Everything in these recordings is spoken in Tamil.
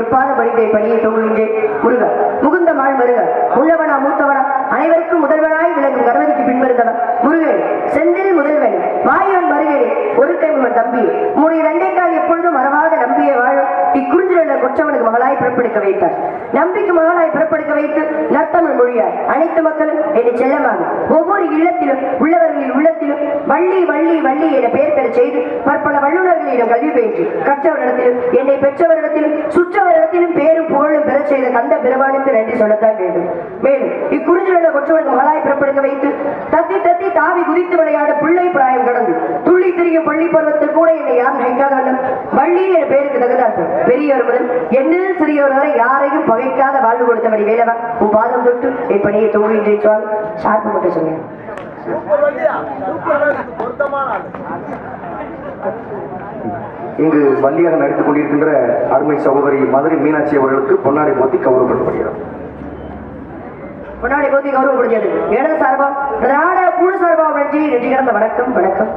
பொற்பாத படித்தை பணியை தொங்குகின்றேன். முருக முகுந்த மாள் மருக உள்ளவனா மூத்தவனா அனைவருக்கும் முதல்வனாய் விளங்கும் கணவதிக்கு பின்வருந்தவன் முருகன் செந்தில் முதல்வன் மாயவன் மருகனே ஒரு கைமுகன் தம்பி உன்னுடைய வெண்டைக்கால் எப்பொழுதும் மறவாத நம்பியை வாழும் இக்குறிஞ்சிலுள்ள கொற்றவனுக்கு மகளாய் பிறப்பெடுக்க வைத்தார். நம்பிக்கு மகளாய் பிறப்பெடுக்க வைத்து நத்தமிழ் மொழியார் அனைத்து மக்களும் என்னை செல்லமாக ஒவ்வொரு இல்லத்திலும் உள்ளவர்களின் உள்ளத்திலும் வள்ளி வள்ளி வள்ளி என பெயர் பெற செய்து பற்பல வல்லுநர்களிடம் கல்வி பயின்று கற்றவரிடத்திலும் என்னை பெற்றவரிடத்திலும் சுற்றவரிடத்திலும் பேரும் புகழும் பெற செய்த கந்த பெருமானுக்கு நன்றி சொல்லத்தான் வேண்டும். மேலும் இக்குறிஞ்சிலுள்ள கொற்றவனுக்கு மகளாய் பிறப்பெடுக்க வைத்து தத்தி தத்தி தாவி குதித்து விளையாட பிள்ளை பிராயம் கடந்து துள்ளி திரியும் பள்ளி பருவத்தில் கூட என்னை யார் நினைக்காத வண்ணம் வள்ளி என பெயருக்கு தகுந்தார்கள். பெரியவர் முதல் என்னில் சிறியவர் வரை யாரையும் பகைக்காத வாழ்வு கொடுத்தபடி வேலவா உன் பாதம் தொட்டு என் பணியை தோல்வின்றேன் சொல் ஷார்ப்பு மட்டும் சொன்னேன். இங்கு வள்ளியாக நடித்துக் கொண்டிருக்கின்ற அருமை சகோதரி மதுரை மீனாட்சி அவர்களுக்கு பொன்னாடை போத்தி கௌரவப்படுத்தப்படுகிறார். பொன்னாடை போத்தி கௌரவப்படுகிறது இடது சார்பா திராட குழு சார்பா நன்றி நன்றி கிடந்த வணக்கம் வணக்கம்.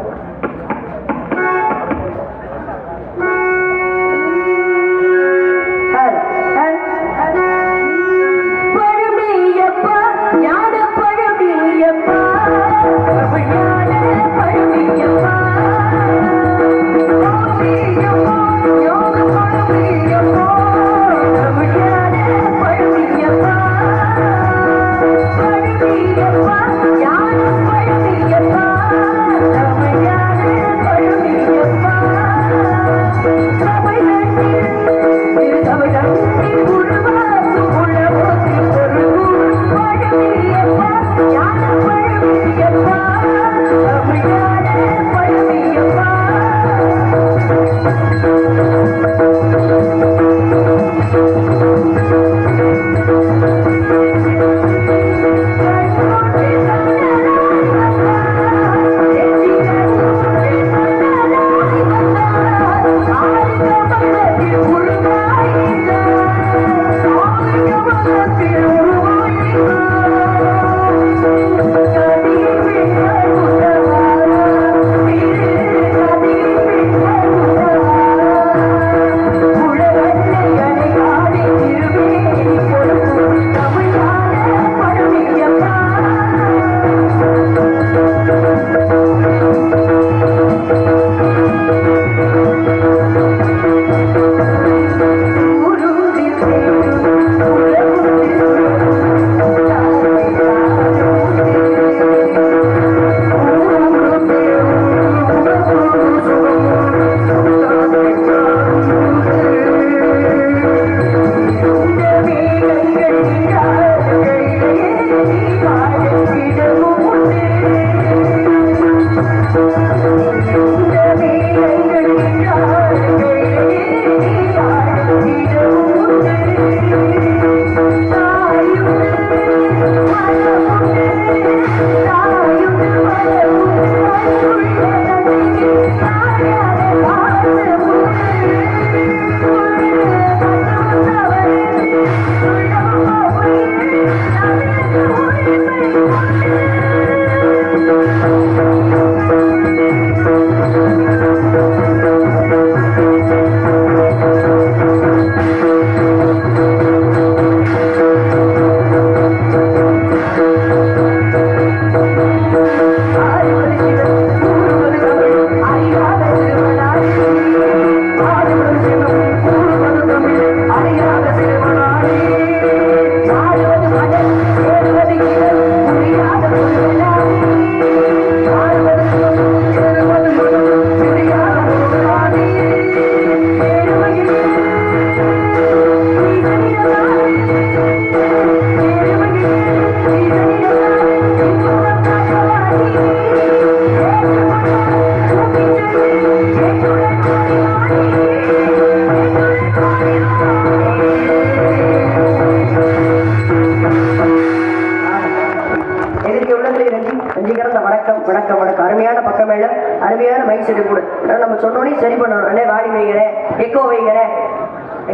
அருமையான பக்கம் மேல அருமையான மைக் செட் கூட நம்ம சொன்னோன்னே சரி பண்ணணும். அண்ணே வாடி வைக்கிறேன், எக்கோ வைக்கிறேன்,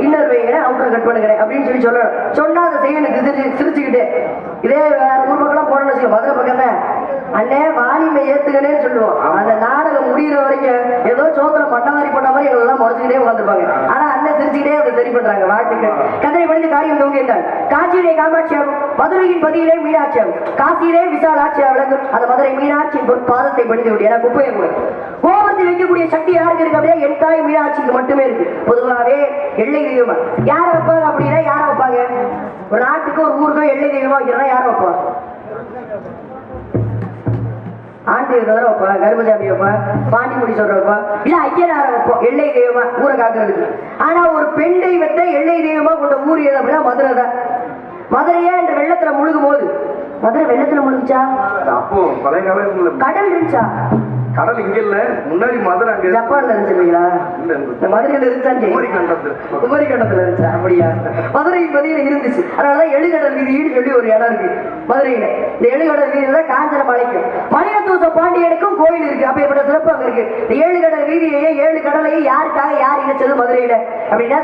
இன்னர் வைக்கிறேன், அவுட்டர் கட் பண்ணுகிறேன் அப்படின்னு சொல்லணும். சொன்னா அதை செய்யணும் சிரிச்சுக்கிட்டு. இதே வேற ஊர் பக்கம் போனோம்னு வச்சுக்கோ, மதுரை பக்கம் தான் அண்ணே வாணிமை ஏத்துக்கனே சொல்லுவோம். அந்த நாடகம் முடிகிற வரைக்கும் ஏதோ சோத்துல பட்ட மாதிரி போட்ட மாதிரி எங்களெல்லாம் முறைச்சுக்கிட்டே உட்காந்துருப்பாங்க. ஆனா சாருன்னு சிரிச்சுக்கிட்டே அதை சரி பண்றாங்க. வாழ்த்துக்கள். கதிரை படித்து காரியம் தோங்கியிருந்தாள். காஞ்சியிலே காமாட்சியாகும், மதுரையின் பதியிலே மீனாட்சியாகும், காசியிலே விசாலாட்சியா விளங்கும் அந்த மதுரை மீனாட்சியின் பாதத்தை படித்து விட்டு. ஏன்னா குப்பையை கூட கோபத்தில் வைக்கக்கூடிய சக்தி யாருக்கு இருக்கு அப்படின்னா என் தாய் மீனாட்சிக்கு மட்டுமே இருக்கு. பொதுவாகவே எல்லை தெய்வமா யார வைப்பாங்க அப்படின்னா யார வைப்பாங்க? ஒரு நாட்டுக்கு ஒரு ஊருக்கோ எல்லை தெய்வமா வைக்கிறதா யார வைப்பாங்க? ஆண்டு வைப்பா, கருமசாமி வைப்பா, பாண்டிமுடி சொல்ற வைப்பா, இல்ல ஐயனார வைப்போம் எல்லை தெய்வமா ஊரை காக்குறதுக்கு. ஆனா ஒரு பெண் தெய்வத்தை எல்லை தெய்வமா கொண்ட ஊர் எது அப்படின்னா மதுரை தான். மதுரையே இந்த வெள்ளத்துல முழுகும் போது மதுரை வெள்ளத்துல முழுகுச்சா? அப்போ பழைய காலத்துல கடல் இருந்துச்சா? கடல் இங்க இல்ல, முன்னாடி மதுரை அங்க ஜப்பான்ல இருந்துச்சுங்களா? மதுரையில இருந்துச்சான்னு குமரி கண்டத்துல இருந்துச்சா? அப்படியா? மதுரையின் பதியில இருந்துச்சு. அதனாலதான் எழுகடல் வீதின்னு சொல்லி ஒரு இடம் இருக்கு மதுரையில. இந்த எழுகடல் வீதியில காஞ்சன மலைக்கும் மணியத்தூச பாண்டியனுக்கும் கோயில் இருக்கு. அப்ப இப்படி சிறப்பு அங்க இருக்கு. இந்த ஏழுகடல் வீதியையே 7 கடலையும் யாருக்காக யார் இணைச்சது மதுரையில அப்படின்னா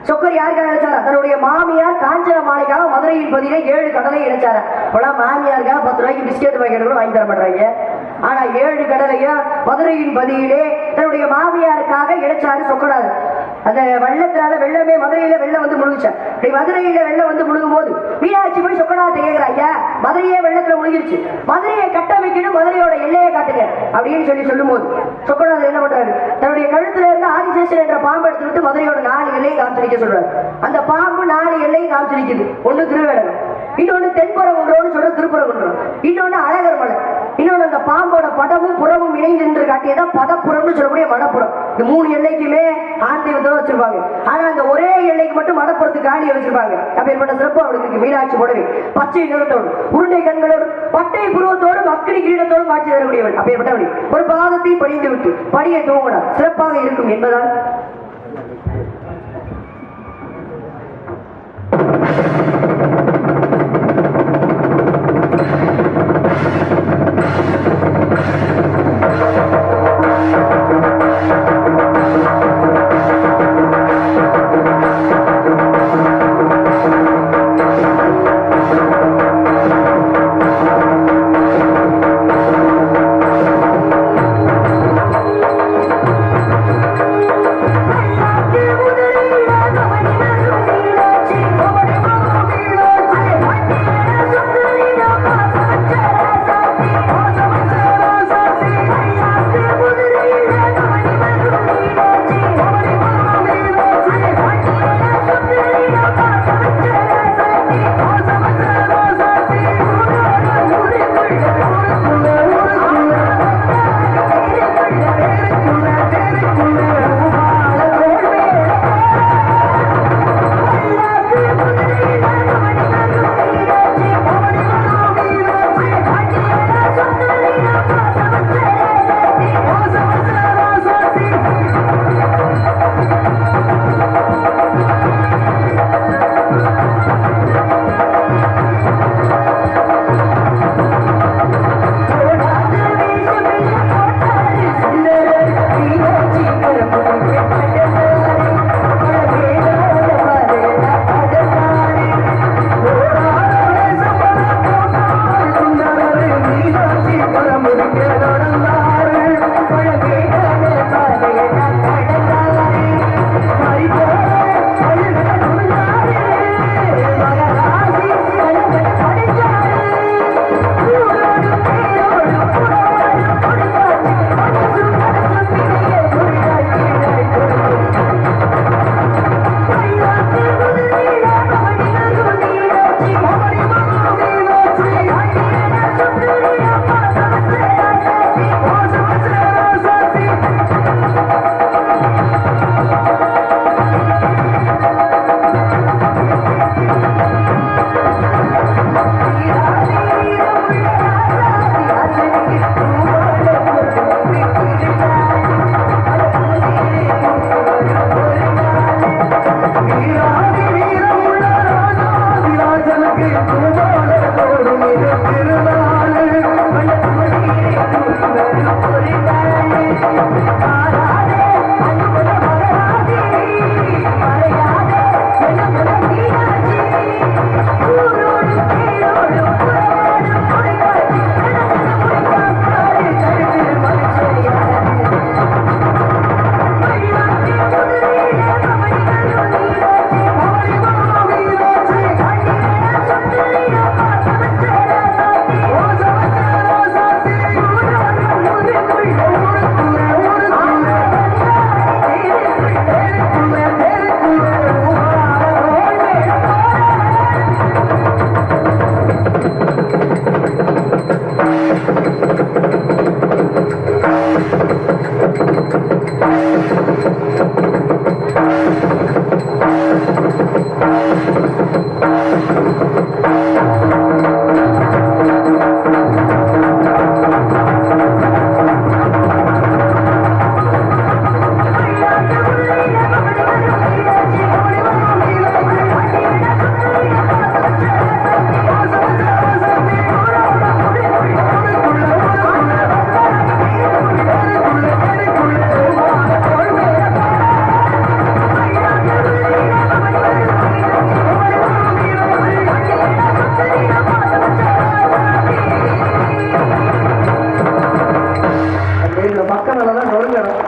சொக்கர் யாருக்காக இணைச்சாரா? தன்னுடைய மாமியார் காஞ்சன மாலைக்காக மதுரையின் பதியில 7 கடலை இணைச்சாரா. இப்பெல்லாம் மாமியாருக்காக 10 ரூபாய்க்கு பிஸ்கெட் பாக்கெட் கூட வாங்கி தர மாட்டாங்க. ஆனா 7 கடலையும் மதுரையின் பதியிலே தன்னுடைய மாமியாருக்காக இணைச்சாரு சொக்கடாது. அந்த வெள்ளத்தினால வெள்ளமே மதுரையில வெள்ளம் வந்து முழுகுச்சார். மதுரையில வெள்ளம் வந்து முழுகும் போது மீனாட்சி போய் சொக்கடாத்தை கேட்கிறா, ஐயா மதுரையே வெள்ளத்துல முழுகிருச்சு, மதுரையை கட்டமைக்கணும், மதுரையோட எல்லையை காட்டுங்க அப்படின்னு சொல்லும் போது சொக்கநாதர் என்ன பண்றாரு? தன்னுடைய கழுத்துல இருந்து ஆதிசேஷன் என்ற பாம்பு எடுத்து விட்டு மதுரையோட 4 எல்லையை காமிச்சிருக்க சொல்றாரு. அந்த பாம்பு 4 எல்லையை காமிச்சிருக்குது. ஒண்ணு திருவேடகம், இன்னொன்னு தென்புறகுன்றோன்னு சொல்ற திருப்புறகுன்றம், இன்னொன்னு அழகர் மலை, இன்னொன்னு அந்த பாம்போட படமும் புறமும் இணைந்து நின்று காட்டியதான் பதப்புறம்னு சொல்லக்கூடிய மடப்புறம். இந்த 3 எல்லைக்குமே ஆண் தெய்வத்தோட வச்சிருப்பாங்க. ஆனா அந்த ஒரே எல்லைக்கு மட்டும் மடப்புறத்துக்கு காலியை வச்சிருப்பாங்க. அப்பேற்பட்ட சிறப்பு அவளுக்கு மீனாட்சி போடவே பச்சை நிறத்தோடு உருண்டை கண்களோடு பட்டை புருவத்தோடு மக்களி கிரீடத்தோடு காட்சி தரக்கூடியவள். அப்பேற்பட்டவள் ஒரு பாதத்தை படிந்து விட்டு படியை தூங்கினார் சிறப்பாக இருக்கும் என்பதால்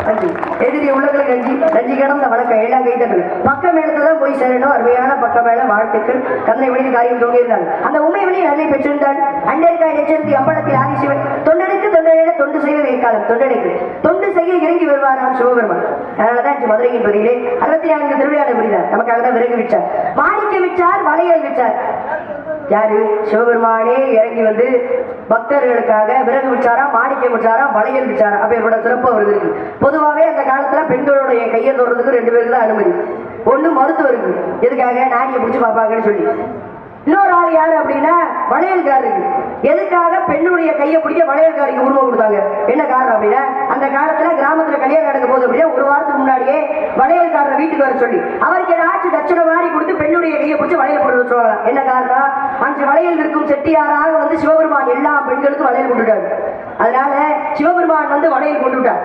நன்றி. எதிரி உள்ளங்களுக்கு நன்றி. நன்றி கடந்த வழக்கம் எல்லாம் கைதட்டல். பக்க மேலத்தான் போய் சேரணும். அருமையான பக்க மேல வாழ்த்துக்கள். கந்தனை வழியில் காரியம் தோங்கியிருந்தாங்க. அந்த உண்மை வழி நல்லை பெற்றிருந்தால் அண்டேற்காய் நெச்சரித்து அம்பலத்தில் ஆதிசிவன் தொண்டனுக்கு தொண்டனிட தொண்டு செய்வது எக்காலம் தொண்டனுக்கு தொண்டு செய்ய இறங்கி வருவாராம் சிவபெருமான். அதனாலதான் மதுரையின் பகுதியிலே 64 திருவிழா புரிந்தார். நமக்காக தான் விறகு விற்றார், மாணிக்க விற்றார், வளையல் விற்றார். யாரு? சிவபெருமானே இறங்கி வந்து பக்தர்களுக்காக விறகு விற்றாரா, மாணிக்கம் விற்றாரா, வளையல் விற்றாரா. அப்ப இவரோட சிறப்பு வருது இருக்கு. பொதுவாகவே அந்த காலத்துல பெண்களுடைய கையை தொடுறதுக்கு 2 பேருக்கு தான் அனுமதி. ஒண்ணு மருத்துவருக்கு, எதுக்காக நாடியை பிடிச்சு பார்ப்பாங்கன்னு சொல்லி. இன்னொரு ஆள் யாரு அப்படின்னா வளையல்காரருக்கு. எதுக்காக பெண்ணுடைய கையை பிடிக்க வளையல்காரிக்கு உருவம் கொடுத்தாங்க? என்ன காரணம் அப்படின்னா அந்த காலத்துல கிராமத்துல கல்யாணம் நடக்கும் போது அப்படியே ஒரு வாரத்துக்கு முன்னாடியே வளையல்காரர் வீட்டுக்கு வர சொல்லி அவருக்கு ஏதாச்சும் தட்சணை வாரி கொடுத்து பெண்ணுடைய கையை பிடிச்சி வளையல் போட்டு வச்சுருவாங்க. என்ன காரணம்? அன்று வளையல் இருக்கும் செட்டியாராக வந்து சிவபெருமான் எல்லா பெண்களுக்கும் வளையல் கொண்டுட்டார். அதனால சிவபெருமான் வந்து வளையல் கொண்டுட்டார்.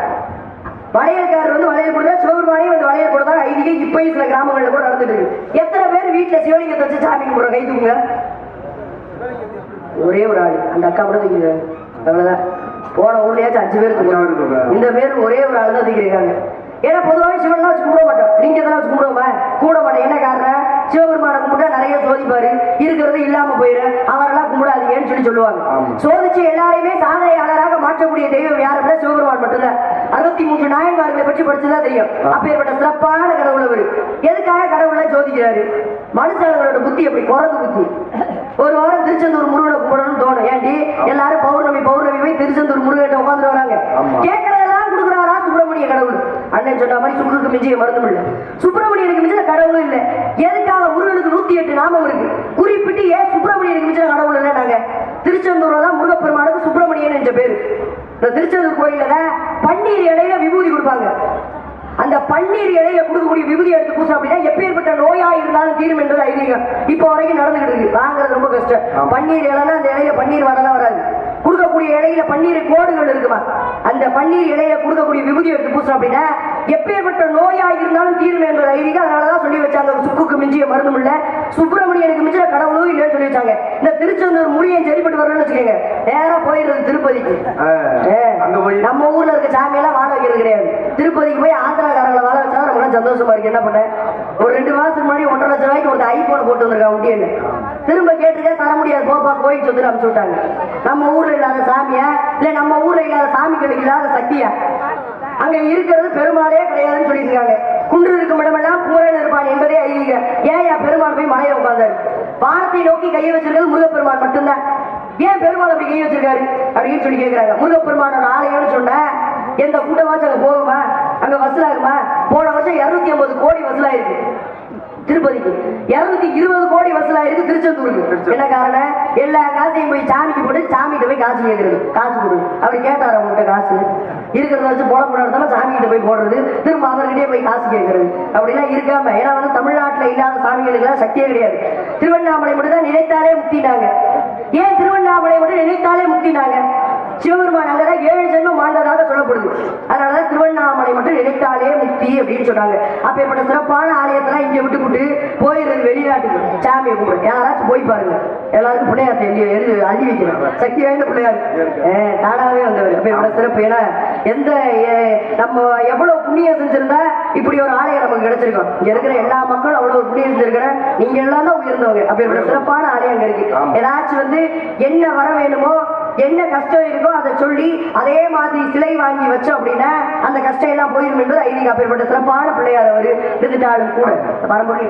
வளையல்காரர் வந்து வளையல் கொடுத்தா சிவபெருமானே வந்து வளையல் கொடுத்தா ஐதீகம் இப்பயும் சில கிராமங்கள்ல கூட நடந்துட்டு இருக்கு. எத்தனை பேர் வீட்டுல சிவலிங்கத்தை வச்சு சாமி கும்பிடுற கை தூங்க? ஒரே ஒரு ஆள், அந்த அக்கா மட்டும் தூக்கிடுறாங்க. அவ்வளவுதான். போன ஊர்லயாச்சும் 5 பேர் தூக்குறாங்க. இந்த பேர் ஒரே ஒரு ஆள் தான் தூக்கிருக்காங்க. ஏன்னா பொதுவாக சிவன்லாம் வச்சு கும்பிட மாட்டோம், லிங்கத்தெல்லாம் வச்சு கும்பிடுவோமா? கூட மாட்டோம். என்ன காரணம்? சிவபெருமான கும்பிட்டா நிறைய சோதிப்பாரு, இருக்கிறது இல்லாம போயிரு, அவரெல்லாம் கும்பிடாதீங்கன்னு சொல்லுவாங்க. சோதிச்சு எல்லாரையுமே சாதனையாளராக மாற்றக்கூடிய தெய்வம் யார் அப்படின்னா சிவபெருமான் மட்டும்தான். 63 நாயன்மார்களை பற்றி படிச்சுதான் தெரியும். அப்பேற்பட்ட சிறப்பான கடவுள் அவரு. எதுக்காக கடவுளை சோதிக்கிறாரு? மனுஷங்களோட புத்தி எப்படி? குரங்கு புத்தி. ஒரு வாரம் திருச்செந்தூர் முருகனை கும்பிடணும்னு தோணும். ஏன்டி எல்லாரும் பௌர்ணமி போய் திருச்செந்தூர் முருகன் உட்காந்துட்டு வராங்க. கேட்கறதெல்லாம் கொடுக்குறாரா சுப்பிரமணிய கடவுள்? அண்ணன் சொன்ன மாதிரி சுக்குக்கு மிஞ்சிய மருந்தும் இல்லை, சுப்பிரமணியனுக்கு மிஞ்சின கடவுளும் இல்லை. எதுக்காக? முருகனுக்கு 108 நாமம் இருக்கு. குறிப்பிட்டு ஏன் சுப்பிரமணியனுக்கு மிஞ்சின கடவுள் இல்லை? நாங்க திருச்செந்தூர்ல தான் முருகப்பெருமானுக்கு சுப்பிரமணியன் என்ற பேரு. இந்த திருச்செந்தூர் கோயில்ல தான் பன்னீர் இலையில விபூதி கொடுப்பாங்க. அந்த பன்னீர் இலையில கொடுக்கக்கூடிய விபூதி எடுத்து பூச அப்படின்னா எப்பேற்பட்ட நோயா இருந்தாலும் தீரும் என்பது ஐதீகம். இப்போ வரைக்கும் நடந்துகிட்டு இருக்கு. வாங்குறது ரொம்ப கஷ்டம். பன்னீர் இலைன்னா அந்த இலையில பன்னீர் வரலாம் வராது. கொடுக்கக்கூடிய இலையில பன்னீர் கோடுகள் இருக்குமா? அந்த பன்னீர் இலையில கொடுக்கக்கூடிய விபூதி எடுத்து பூச அப்படின்னா எப்பேற்பட்ட நோயா இருந்தாலும் தீரும் என்பது ஐதீகம். அதனாலதான் சொல்லி வச்சாங்க சுக்குக்கு மிஞ்சிய மருந்தும் இல்ல, சுப்பிரமணியனுக்கு மிஞ்சின கடவுளும் இல்லைன்னு சொல்லி வச்சாங்க. இந்த திருச்செந்தூர் முடியும் சரிப்பட்டு வரணும்னு வச்சுக்கோங்க, நேரா போயிடுறது திருப்பதிக்கு. நம்ம ஊர்ல இருக்க சாமியெல்லாம் வாழ வைக்கிறது கிடையாது. திருப்பதிக்கு போய் ஆந்திராக்காரங்களை வாழ வச்சா நமக்கு சந்தோஷமா இருக்கு. என்ன பண்ண, ஒரு 2 மாசத்துக்கு முன்னாடி 1.5 லட்சம் ரூபாய்க்கு ஒரு ஐபோன் போட்டு வந்திருக்காங்க உண்டியல்ல. திரும்ப கேட்டுக்க தர முடியாது, போப்பா கோயில் சொத்து அனுப்பிச்சு விட்டாங்க. நம்ம ஊர்ல இல்லாத சாமியா இல்ல நம்ம ஊர்ல இல்லாத சாமிகளுக்கு இல்லாத சக்தியா? அங்க இருக்கிறது பெருமாளே கிடையாதுன்னு சொல்லியிருக்காங்க. குன்று இருக்கும் இடமெல்லாம் பூரன் இருப்பான் என்பதே ஐதீகம். ஏன் பெருமாள் போய் மலையை உட்கார்ந்தாரு? வானத்தை நோக்கி கையை வச்சிருக்கிறது முருகப்பெருமான் மட்டும்தான். ஏன் பெருமாள் அப்படி கையை வச்சிருக்காரு அப்படின்னு சொல்லி கேட்கிறாங்க. முருகப்பெருமானோட ஆலயம்னு சொன்ன எந்த கூட்டமாச்சும் அங்க போகுமா? அங்க வசூலாகுமா? போன வருஷம் 250 கோடி வசூலாயிருக்கு திருப்பதிக்கு. 220 கோடி வசூலாயிருக்கு திருச்செந்தூருக்கு. என்ன காரணம்? எல்லா காசையும் போய் சாமிக்கு போட்டு சாமிகிட்ட போய் காசு கேட்கறது. காசு கொடு அப்படி கேட்டார். அவங்ககிட்ட காசு இருக்கிறத வச்சு போட போடாதான் சாமி கிட்ட போய் போடுறது, திரும்ப அவர்கிட்டே போய் காசு கேட்கறது அப்படிலாம் இருக்காம. ஏன்னா வந்து தமிழ்நாட்டில் இல்லாத சாமிகளுக்கு எல்லாம் சக்தியே கிடையாது. திருவண்ணாமலை மட்டும் தான் நினைத்தாலே முக்தினாங்க. ஏன் திருவண்ணாமலை மட்டும் நினைத்தாலே முக்தினாங்க? சிவபெருமான் அங்கதான் 7 ஜென்மம் வாழ்ந்ததாக சொல்லப்படுது. அதனாலதான் திருவண்ணாமலை மட்டும் நினைத்தாலே முக்தி அப்படின்னு சொன்னாங்க. அப்பேற்பட்ட சிறப்பான ஆலயத்தெல்லாம் இங்க விட்டு போயிடுறது வெளிநாட்டுக்கு சாமியை கும்பிடு. யாராச்சும் போய் பாருங்க, எல்லாருக்கும் பிள்ளையார்ட்ட எழுதி அள்ளி வைக்கிறோம். சக்தி வாய்ந்த பிள்ளையார் தானாவே வந்தவர். அப்பேற்பட்ட சிறப்பு. ஏன்னா எந்த நம்ம எவ்வளவு புண்ணியம் செஞ்சிருந்தா இப்படி ஒரு ஆலயம் நமக்கு கிடைச்சிருக்கோம். இங்க இருக்கிற எல்லா மக்களும் அவ்வளவு புண்ணியம் செஞ்சிருக்கிற நீங்க எல்லாம் தான் உயர்ந்தவங்க. அப்பேற்பட்ட சிறப்பான ஆலயம் அங்க இருக்கு. ஏதாச்சும் வந்து என்ன வர வேணுமோ, என்ன கஷ்டம் இருக்கோ அதை சொல்லி அதே மாதிரி சிலை வாங்கி வச்சோம் அப்படின்னா அந்த கஷ்டம் எல்லாம் போயிடும் என்பது ஐதீகம். அப்பேற்பட்ட சிறப்பான பிள்ளையார் அவர் இருந்துட்டாலும் கூட பரம்பரை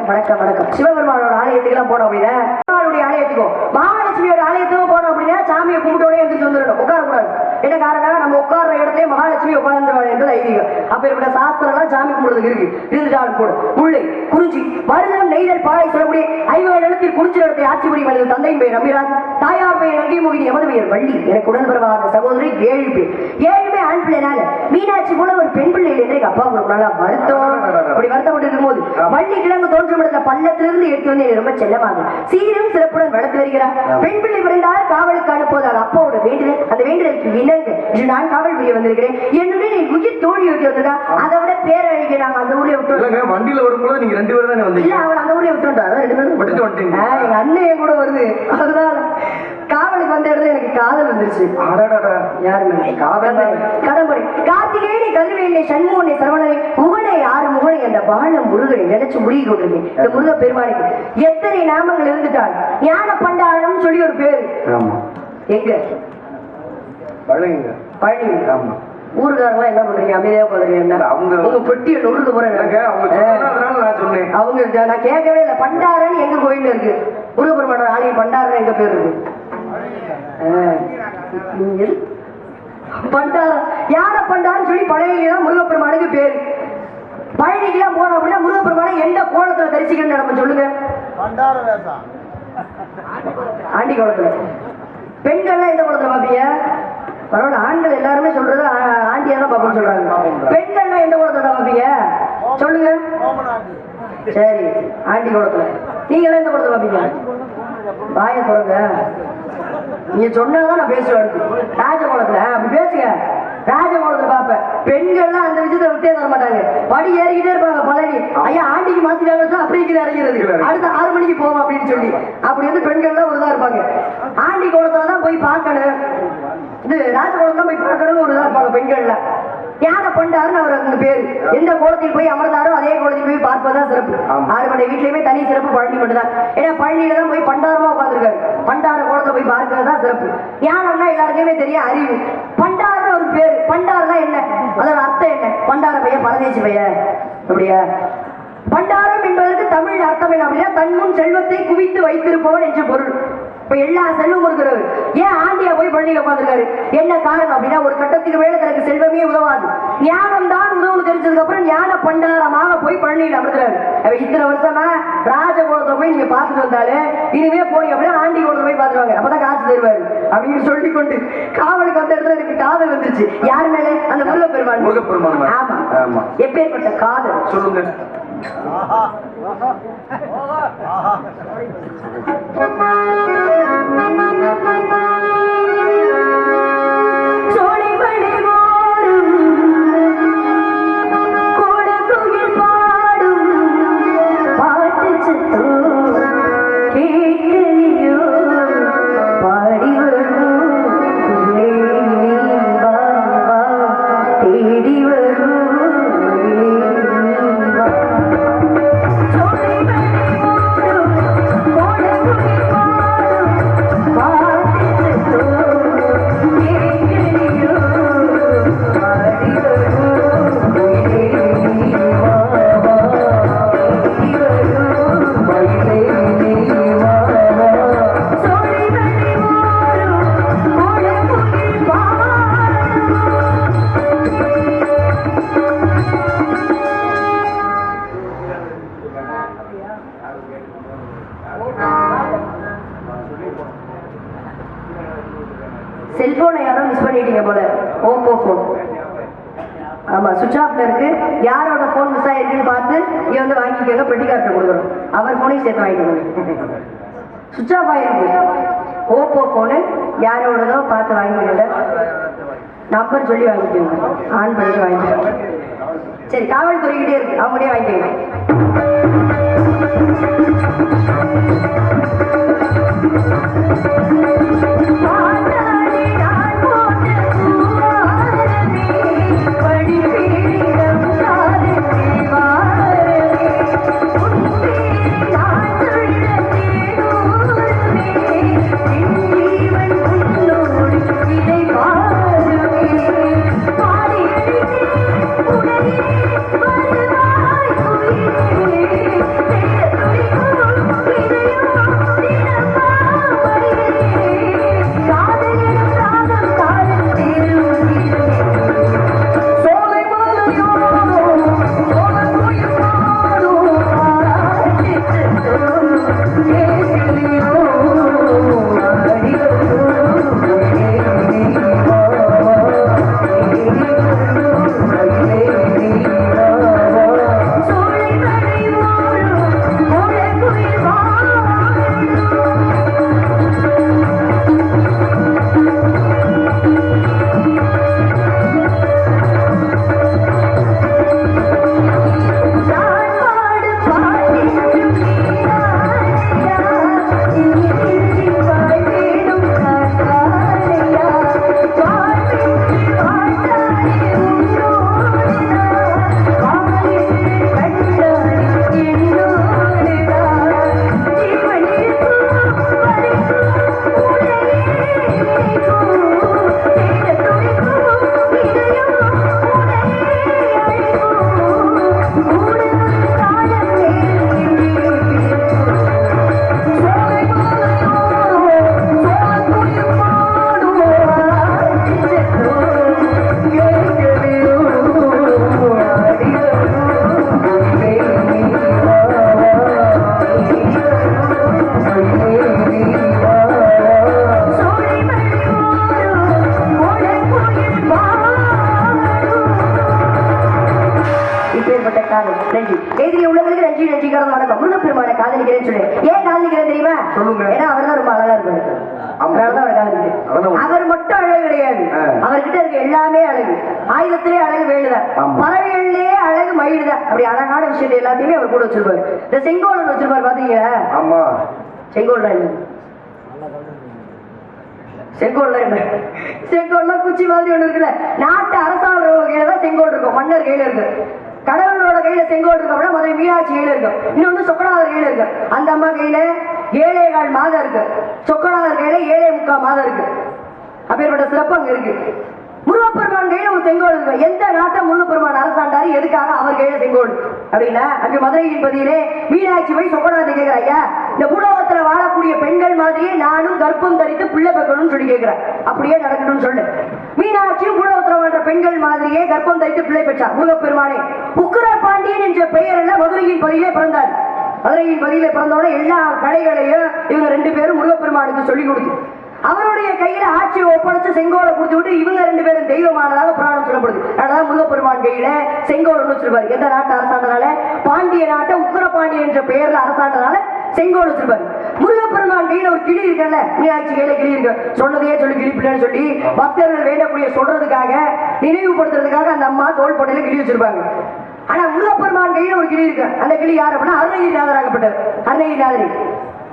வணக்கம் வணக்கம். சிவபெருமானோட ஆலயத்துக்கு எல்லாம் போனோம் அப்படின்னா ஆலயத்துக்கும் மகாலட்சுமியோட ஆலயத்துக்கும் போனோம் அப்படின்னா சாமியை கும்பிட்டோடய எந்திரிச்சு வந்துடணும், உட்காரக்கூடாது. என்ன காரணம், நம்ம உட்கார்ற இடத்துல மகாலட்சுமி உட்கார்ந்துருவாள் என்பது ஐதீகம். அப்ப இப்ப சாஸ்திரம் எல்லாம் சாமி கும்பிடுறதுக்கு இருக்கு. இருந்துட்டாலும் கூட முல்லை குறிஞ்சி மருதம் நெய்தல் பாறை சொல்லக்கூடிய 50 இடத்தில் குறிச்சி இடத்தை ஆட்சி புரியும் எனது தந்தையின் பெயர் நம்பிராஜ், தாயார் பெயர் நங்கை மோகினி, எமது பெயர் வள்ளி. எனக்கு உடன்பரவாத சகோதரி 7 பேர். 7 ஆண் பிள்ளைனால மீனாட்சி போல ஒரு பெண் பிள்ளை என்று எங்க அப்பா ஒரு நாளா வருத்தம். அப்படி வருத்தப்பட்டு இருக்கும்போது வள்ளி கிழங்கு தோன்றும் இடத்துல பள்ளத்திலிருந்து எடுத்து வந்து ரொம்ப செல்லமாக சீரும் சிறப்புடன் வளர்த்து வருகிறார். பெண் பிள்ளை பிறந்தால் காவலுக்கு அனுப்புவதால் அப்பாவோட வேண்டுதல், அந்த வேண்டுதலுக்கு இணங்க இன்று நான் காவல் புரிய வந்திருக்கிறேன். என்னுடைய நீ உயிர் தோழி வைக்க வந்திருக்கா, அதை விட பேரழிக்க நாங்க அந்த ஊர்ல விட்டு வண்டியில வரும்போது நீங்க 2 பேரும் தானே வந்தீங்க? அவன் அந்த ஊர்ல விட்டுட்டாரு. 2 பேரும் எங்க அண்ணன் கூட வருது. அதனால காவலுக்கு வந்த இடத்துல எனக்கு காதல் வந்துருச்சு. யாருமே காதல் கடம்படி கார்த்திகேயனை கதிர்வேலை சண்முகனை சரவணனை முகனை 6 முகனை அந்த பாலம் முருகனை நினைச்சு முருகி கொண்டிருக்கேன். இந்த முருக பெருமாளுக்கு எத்தனை நாமங்கள் இருந்துட்டால் ஞான பண்டாரம் சொல்லி ஒரு பேரு. எங்க பழனி. ஊருக்காரங்களாம் என்ன பண்றீங்க, அமைதியா உட்காந்துருக்கீங்க. அவங்க பெட்டியை நொறுக்க போறேன். அவங்க நான் கேட்கவே இல்லை. பண்டாரன் எங்க கோயில் இருக்கு, முருகப்பெருமானோட ஆலயம் பண்டாரன் எங்க பேர் இருக்கு. பண்டாரம் யார பண்டாரம் சொல்லி பழனிதான் முருகப்பெருமானுக்கு பேரு. பழனிக்கெல்லாம் போனோம் அப்படின்னா முருகப்பெருமானை எந்த கோலத்துல தரிசிக்கணும் நம்ம சொல்லுங்க. ஆண்டி கோலத்துல. பெண்கள்லாம் எந்த கோலத்துல பாப்பீங்க? பரவாயில்ல, ஆண்கள் எல்லாருமே சொல்றது ஆண்டியா தான் பாப்போம்னு சொல்றாங்க. பெண்கள்லாம் எந்த கோலத்துல பாப்பீங்க சொல்லுங்க. சரி, ஆண்டி கோலத்துல. நீங்க எல்லாம் எந்த கோலத்துல பாப்பீங்க? வாய சொல்லுங்க. நீங்க சொன்னாதான் நான் பேசுவேன். ராஜகோலத்துல அப்படி பேசுங்க. ராஜகோலத்துல பாப்பேன். பெண்கள்லாம் அந்த விஷயத்தை விட்டே தர மாட்டாங்க. படி ஏறிக்கிட்டே இருப்பாங்க. பழனி ஐயா ஆண்டிக்கு மாத்திட்டாங்க அப்படிங்கிற இறங்கிறது அடுத்த 6 மணிக்கு போவோம் அப்படின்னு சொல்லி அப்படி வந்து பெண்கள்லாம் ஒரு இதா இருப்பாங்க. ஆண்டி கோலத்துலதான் போய் பார்க்கணும், இது ராஜகோலத்தான் போய் பார்க்கணும்னு ஒரு இதா இருப்பாங்க பெண்கள்ல. ஞான பண்டாருன்னு அவருக்கு பேரு. எந்த கோலத்தில் போய் அமர்ந்தாரோ அதே கோலத்தில் போய் பார்ப்பதுதான் சிறப்பு. 6 மணி வீட்லயுமே தனி சிறப்பு பழனி மட்டும்தான். ஏன்னா பழனியில தான் போய் பண்டாரமா உட்காந்துருக்காரு. பண்டார கோலத்தை போய் பார்க்கறது தான் சிறப்பு. ஞானம்னா எல்லாருக்குமே தெரியும், அறிவு. பண்டாருன்னு ஒரு பேரு. பண்டாருன்னா என்ன, அதோட அர்த்தம் என்ன? பண்டார பையன் பரதேசி பையன் அப்படியா? பண்டாரம் என்பதற்கு தமிழ் அர்த்தம் என்ன அப்படின்னா தன்முன் செல்வத்தை குவித்து வைத்திருப்பவன் என்று பொருள். இப்ப எல்லா செல்வம் இருக்கிறவர் ஏன் ஆண்டியா போய் பள்ளியில உட்காந்துருக்காரு? என்ன காரணம் அப்படின்னா ஒரு கட்டத்துக்கு மேல தனக்கு செல்வமே உதவாது, ஞானம் தான் உதவு தெரிஞ்சதுக்கு அப்புறம் ஞான பண்டாரமாக போய் பள்ளியில் அமர்த்துறாரு. இத்தனை வருஷமா ராஜகோலத்தை போய் நீங்க பார்த்துட்டு வந்தாலே இனிமே போய் அப்படின்னா ஆண்டி கோலத்தை போய் பார்த்துருவாங்க, அப்பதான் காசு தருவாரு அப்படின்னு சொல்லி கொண்டு காவலுக்கு வந்த இடத்துல எனக்கு காதல் வந்துருச்சு. யாரு மேல? அந்த முருகப்பெருமான். ஆமா, எப்பேற்பட்ட காதல் சொல்லுங்க. செல்போனை யாரும் மிஸ் பண்ணிட்டீங்க போல. Oppo phone. ஆமா, சுவிட்ச் ஆஃப்ல இருக்கு. யாரோட போன் மிஸ் ஆயிருக்குன்னு பார்த்து இங்க வந்து வாங்கிக்கோங்க, பெட்டிக்கார்ட்ட கொடுக்குறோம். அவர் போனையும் சேர்த்து வாங்கிக்கோங்க. சுவிட்ச் ஆஃப் ஆயிருக்கு. ஓப்போ போனு யாரோடதோ பார்த்து வாங்கிக்கோங்க. நம்பர் சொல்லி வாங்கிக்கோங்க, ஆன் பண்ணி வாங்கிக்கோங்க. சரி, காவல்துறைகிட்டே இருக்கு, அவங்களே வாங்கிக்கோங்க. நன்றி. எதிரி உள்ளவர்களுக்கு நன்றி நன்றி கடன் வணக்கம். முருகப்பெருமானை காதலிக்கிறேன்னு சொல்லு. ஏன் காதலிக்கிறேன் தெரியுமா? சொல்லுங்க. ஏன்னா அவர் தான் ரொம்ப அழகா இருக்காரு. அதனாலதான் அவர் காதலிக்கிறேன். அவர் மட்டும் அழகு கிடையாது, அவர்கிட்ட இருக்க எல்லாமே அழகு. ஆயுதத்திலே அழகு வேலுதான், பறவைகளிலே அழகு மயிலுதான். அப்படி அழகான விஷயத்தை எல்லாத்தையுமே அவர் கூட வச்சிருப்பாரு. இந்த செங்கோல் வச்சிருப்பாரு பாத்தீங்களா? ஆமா, செங்கோல் தான். செங்கோல் என்ன? செங்கோல்லாம் குச்சி மாதிரி ஒண்ணு இருக்குல்ல. நாட்டு அரசாளர் கையில தான் செங்கோல் இருக்கும், மன்னர் கையில இருக்கு. கடவுளோட கையில செங்கோல் இருக்கும் அப்படின்னா முதல்ல மீனாட்சி கையில இருக்கும், இன்னொன்னு சொக்கநாதர் கையில இருக்கு. அந்த அம்மா கையில 7.25 மாதம் இருக்கு, சொக்கநாதர் கையில 7.75 மாதம் இருக்கு. அப்பேற்பட்ட சிறப்பு அங்க இருக்கு. முருகப்பெருமான் கையில ஒரு செங்கோல் இருக்கு. எந்த நாட்டை முருகப்பெருமான் அரசாண்டாரு, எதுக்காக அவர் கையில செங்கோல் அப்படின்னா, அங்கு மதுரையின் பதியிலே மீனாட்சி போய் சொக்கநாதர் கேட்கிற, ஐயா இந்த பூலோகத்துல வாழக்கூடிய பெண்கள் மாதிரியே நானும் கர்ப்பம் தரித்து பிள்ளை பெக்கணும்னு சொல்லி கேட்கிறேன், அப்படியே நடக்கணும்னு சொல்லு. மீனாட்சியும் பூலோகத்துல வாழ்ற பெண்கள் மாதிரியே கர்ப்பம் தரித்து பிள்ளை பெற்றார். முருகப்பெருமானே உக்கிர பாண்டியன் என்ற பெயரில் மதுரையின் பதியிலே பிறந்தார். மதுரையின் பதியிலே பிறந்தோட எல்லா கலைகளையும் இவங்க 2 பேரும் முருகப்பெருமானுக்கு சொல்லி கொடுத்து அவருடைய கையில ஆட்சியை ஒப்படைச்சு செங்கோலை கொடுத்து விட்டு இவங்க 2 பேரும் தெய்வமானதாக புராணம் சொல்லப்படுது. அதனால முருகப்பெருமான் கையில செங்கோல் வச்சிருப்பாரு. எந்த நாட்டை அரசாண்டனால? பாண்டிய நாட்டை உக்கிர பாண்டியன் என்ற பெயர்ல அரசாண்டனால செங்கோல் வச்சிருப்பாரு. முருகப்பெருமான் கையில ஒரு கிளி இருக்கல, மீனாட்சி கையில கிளி இருக்கு. சொன்னதையே சொல்லி கிளிப்பின்னு சொல்லி பக்தர்கள் வேண்டக்கூடிய சொல்றதுக்காக நினைவுபடுத்துறதுக்காக அந்த அம்மா தோல் பட்டையில கிளி வச்சிருப்பாங்க. ஆனா முருகப்பெருமான் கையில ஒரு கிளி இருக்கு. அந்த கிளி யார் அப்படின்னா அருணகிரிநாதர் ஆகப்பட்டது. அருணகிரிநாதரி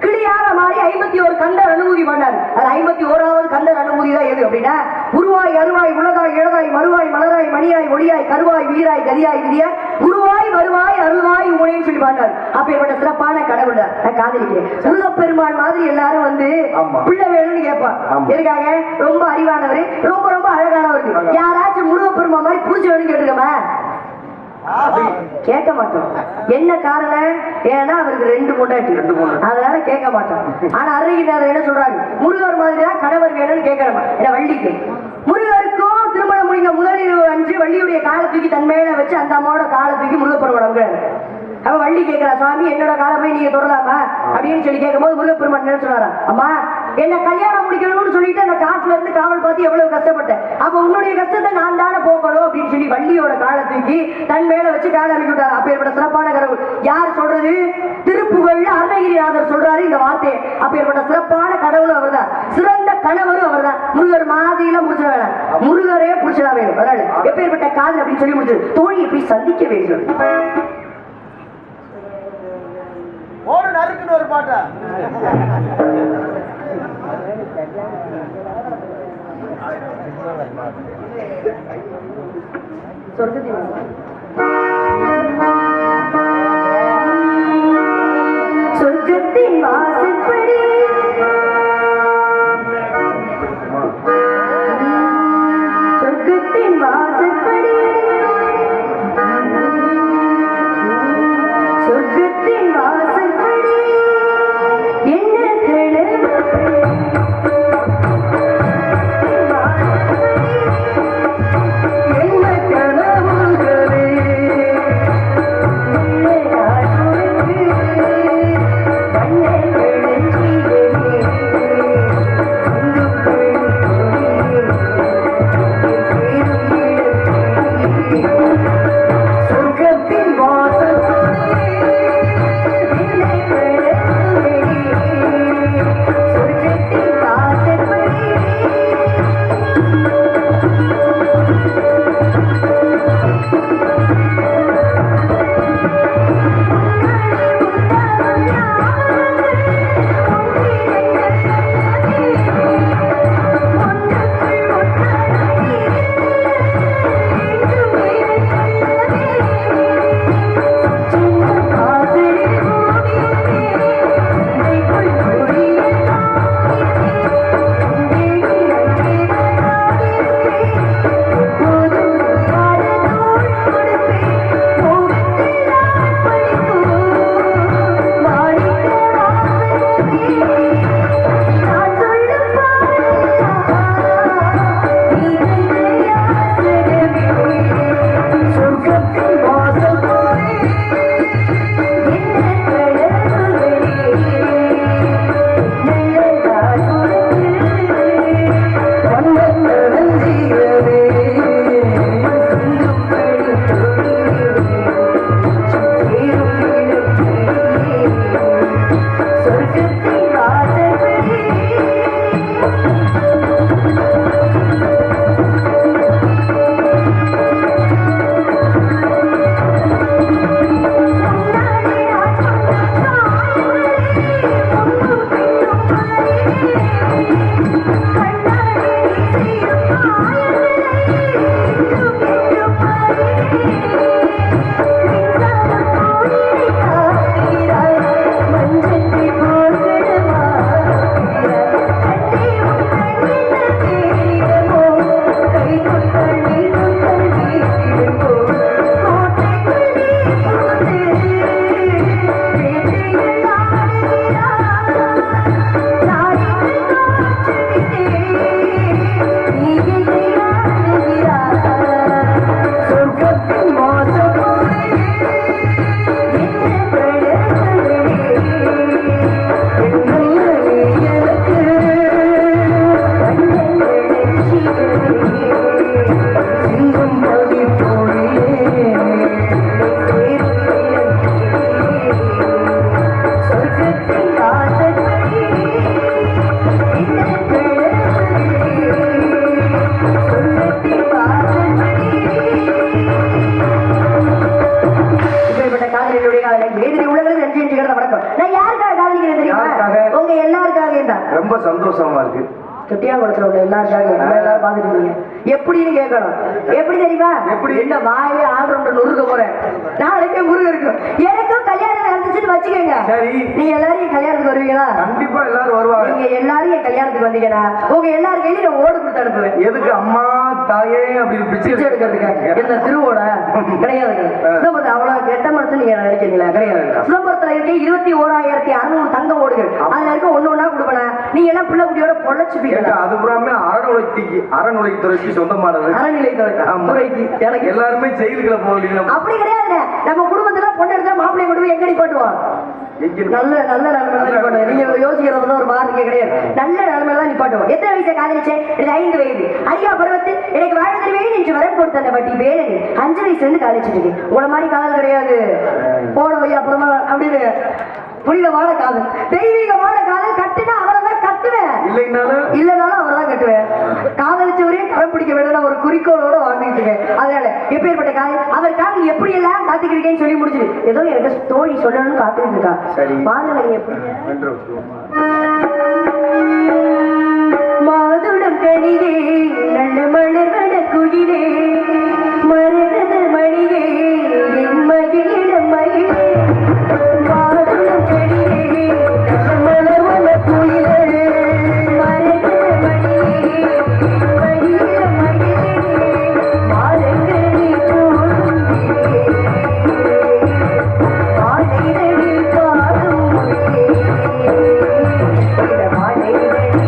கிளியாக மாறி 51 கந்தர் அனுமதி பண்ணார். அது 51வது கந்தர் அனுமதி தான் எது அப்படின்னா, உருவாய் அருவாய் உலகாய் இழதாய் மறுவாய் மலராய் மணியாய் ஒளியாய் கருவாய் வீராய் கதியாய் விதியாய் குருவாய் வருவாய் அருள்வாய் உனைன்னு சொல்லி பாண்டார். அப்பேற்பட்ட சிறப்பான கடவுள் நான் காதலிக்கிறேன். முருகப்பெருமான் மாதிரி எல்லாரும் வந்து பிள்ளை வேணும்னு கேட்பான். எதுக்காக? ரொம்ப அறிவானவர், ரொம்ப ரொம்ப அழகானவர். யாராச்சும் முருகப்பெருமான் மாதிரி புரிஞ்சு வேணும்னு கேட்டுக்கமா? கேட்க மாட்டோம். என்ன காரணம்? ஏன்னா அவருக்கு 2 பொண்டாட்டி, அதனால கேட்க மாட்டோம். ஆனா அருணகிரிநாதர் என்ன சொல்றாரு? முருகர் மாதிரிதான் கணவர் வேணும்னு கேட்கணுமா? ஏன்னா வள்ளிக்கு முருகருக்கும் திருமணம் முடிந்த முதலிரவு அன்று வள்ளியுடைய காலை தூக்கி தன் மேல வச்சு அந்த அம்மாவோட காலை தூக்கி முருகப்பெருமான் அவ வள்ளி கேட்கிறா, சுவாமி என்னோட காலை போய் நீங்க தொடலாமா அப்படின்னு சொல்லி கேட்கும் போது முருகப்பெருமான் என்ன சொல்றாரா, அம்மா என்ன கல்யாணம் முடிக்கணும்னு சொல்லிட்டு அந்த காட்டுல இருந்து காவல் பார்த்து எவ்வளவு கஷ்டப்பட்டேன், அப்ப உன்னுடைய கஷ்டத்தை நான் தானே போகணும் அப்படின்னு சொல்லி வள்ளியோட காலை தூக்கி தன் மேல வச்சு காலை அனுப்பி விட்டாரு. அப்பேற்பட்ட சிறப்பான கடவுள் யார் சொல்றது? திருப்புகழ்ல அருணகிரிநாதர் சொல்றாரு இந்த வார்த்தையை. அப்பேற்பட்ட சிறப்பான கடவுளும் அவர் தான், சிறந்த கணவரும் அவர் தான். முருகர் மாதிரியில முடிச்ச வேணாம், முருகரே புடிச்சதா வேணும். அதனால எப்பேற்பட்ட காதல் அப்படின்னு சொல்லி முடிச்சது, தோழியை போய் சந்திக்க வேண்டும். ஓடு நறுக்குன்னு ஒரு பாட்டா சொர்க்கத்தின் வாசற்படி சொர்க்கத்தின் வாசற்படி சொர்க்கத்தின் வாசற்படி என்ன கனவுகளே விஷயம் தான். ரொம்ப சந்தோஷமா இருக்கு. கெட்டியாங்குளத்துல உள்ள எல்லாரும் பாத்துருக்கீங்க. எப்படின்னு கேட்கணும். எப்படி தெரியுமா? எப்படி? என்ன வாயிலே ஆடுற நொறுக்க போறேன். நாளைக்கே முருகன் இருக்கும். எனக்கும் கல்யாணம் நடந்துச்சுன்னு வச்சுக்கோங்க. சரி, நீங்க எல்லாரும் என் கல்யாணத்துக்கு வருவீங்களா? கண்டிப்பா எல்லாரும் வருவாங்க. நீங்க எல்லாரும் என் கல்யாணத்துக்கு வந்தீங்கன்னா உங்க எல்லாரும் கையில நான் ஓடு கொடுத்து அனுப்புவேன். எதுக்கு? அம்மா தாயே அப்படின்னு பிச்சை பிச்சை எடுக்கிறதுக்கு. இந்த திருவோட கிடையாதுங்க. சிதம்பரத்துல அவ்வளவு கெட்ட மனசு நீங்க நினைக்கிறீங்களா? கிடையாது. சிதம்பரத்துல இருக்க 21,600 தங்க ஓடுகள். அதுல இருக்க ஒண்ணு கொடுப்பேன். நீங்க எல்லாம் பிள்ளை குட்டியோட பொழைச்சு அது புறாமே அறநிலைத்துறைக்கு சொந்தமானது. அறநிலைத்துறைக்கு எனக்கு எல்லாருமே செயல்களை போறீங்க. அப்படி கிடையாது. நம்ம குடும்பத்துல பொண்ணு எடுத்தா மாப்பிள்ளைய கொண்டு போய் எங்கடி போட்டுவோம்? நல்ல நல்ல நிலைமையில நீங்க யோசிக்கிறது ஒரு மாதிரி கிடையாது. நல்ல நிலைமையில தான் நிப்பாட்டுவோம். எத்தனை வயசை காதலிச்சேன்? எனக்கு 5 வயது. ஐயா பருவத்தில் எனக்கு வாழ தருவேன் என்று வரம் கொடுத்த அந்த வட்டி வேலை 5 வயசுல இருந்து காதலிச்சுட்டு இருக்கேன். உங்களை மாதிரி காதல் கிடையாது. போன வையா அப்புறமா அப்படின்னு புனிதமான காதல், தெய்வீகமான காதல். கட்டுனா அவரை தான் கட்டுவேன், இல்லைனாலும் அவரை தான் கட்டுவேன். காதலிச்சவரையும் கரம் பிடிக்க வேண்டிய ஒரு குறிக்கோளோட வாழ்ந்துட்டு இருக்கேன். அதனால எப்பேற்பட்ட காதல், அவர் காதல் எப்படி எல்லாம் காத்துக்கிறீங்கன்னு சொல்லி முடிச்சுது. ஏதோ எனக்கு ஸ்டோரி சொல்லணும்னு காத்துக்கிட்டு இருக்கா. பாருங்க நீங்க எப்படி மாதுளம் கனியே நல்ல மலர்வன குயிலே மரகத மணியே என் மகிழிடம் மகிழே மாதுளம் கனியே மலர்வன குயிலே மரகத மணியே மகிழிடம் மகிழே மாலங்கனி பூவே மாலைதழி பாடும் மாலைதழி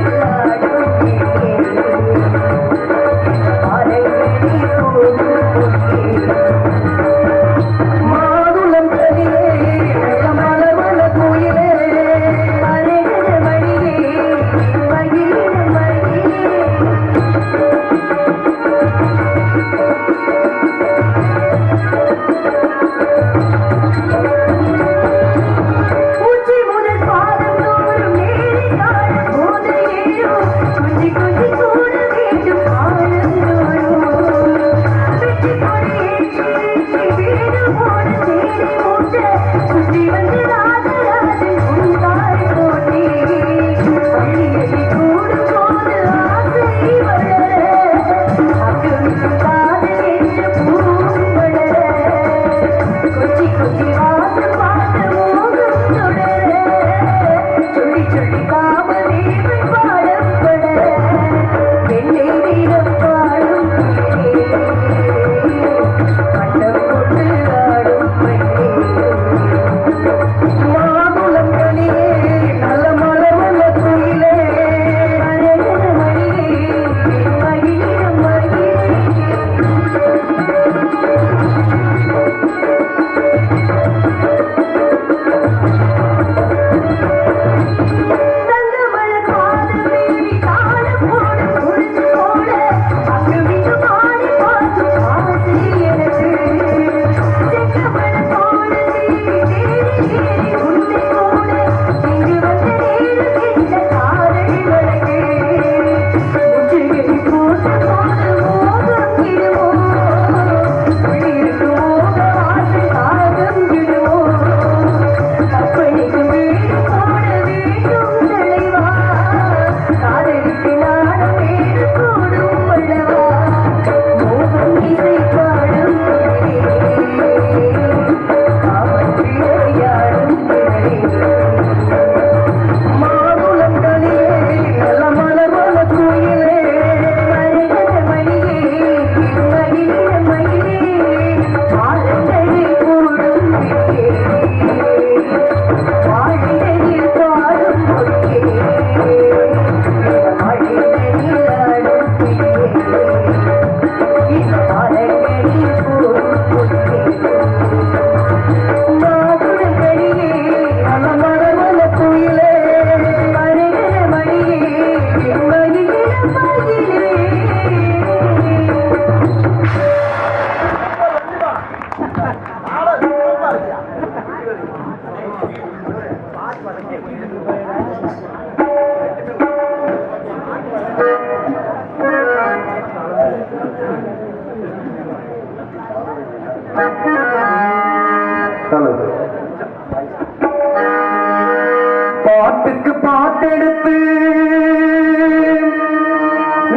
பாட்டெடுத்து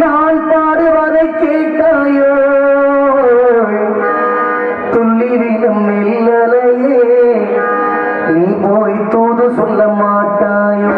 நான் பாடுவதை கேட்டாயோ துள்ளிவிடும் நெல்லலையே நீ போய் தூது சொல்ல மாட்டாயோ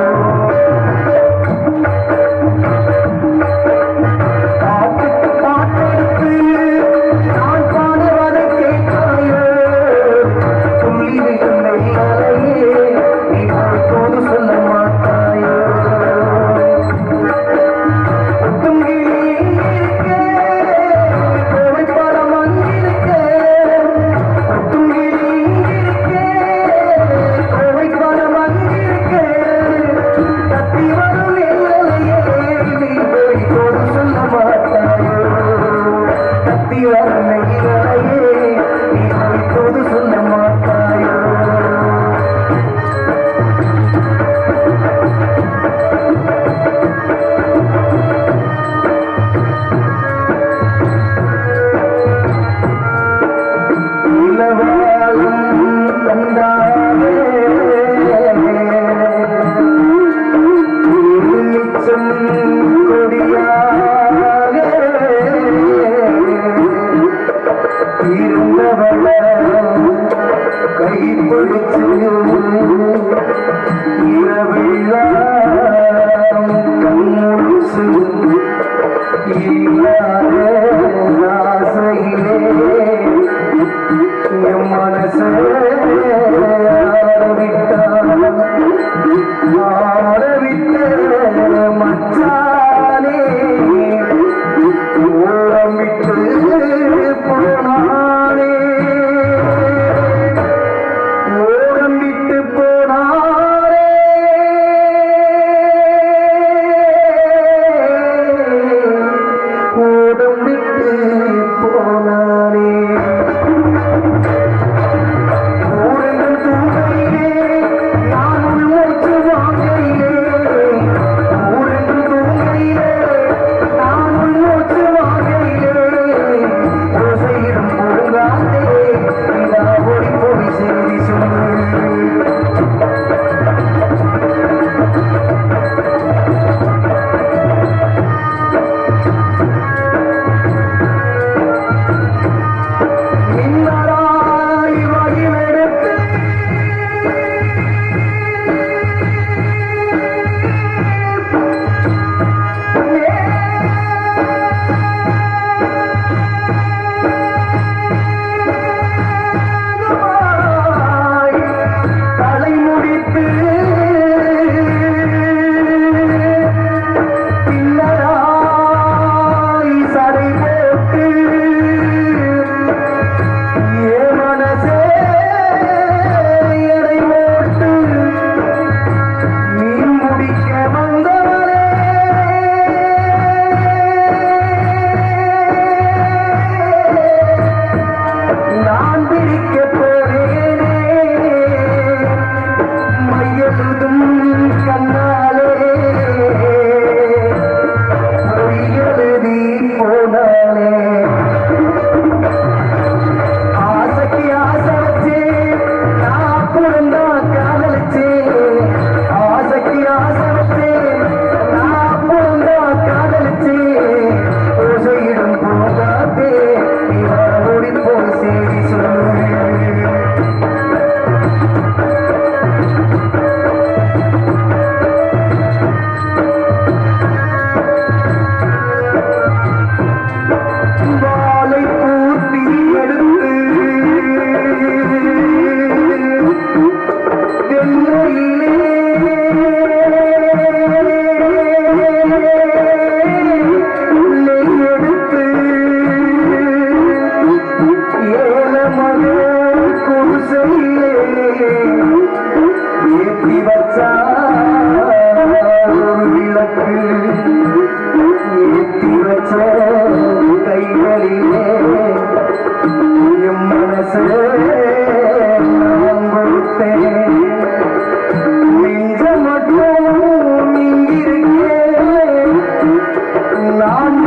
நான்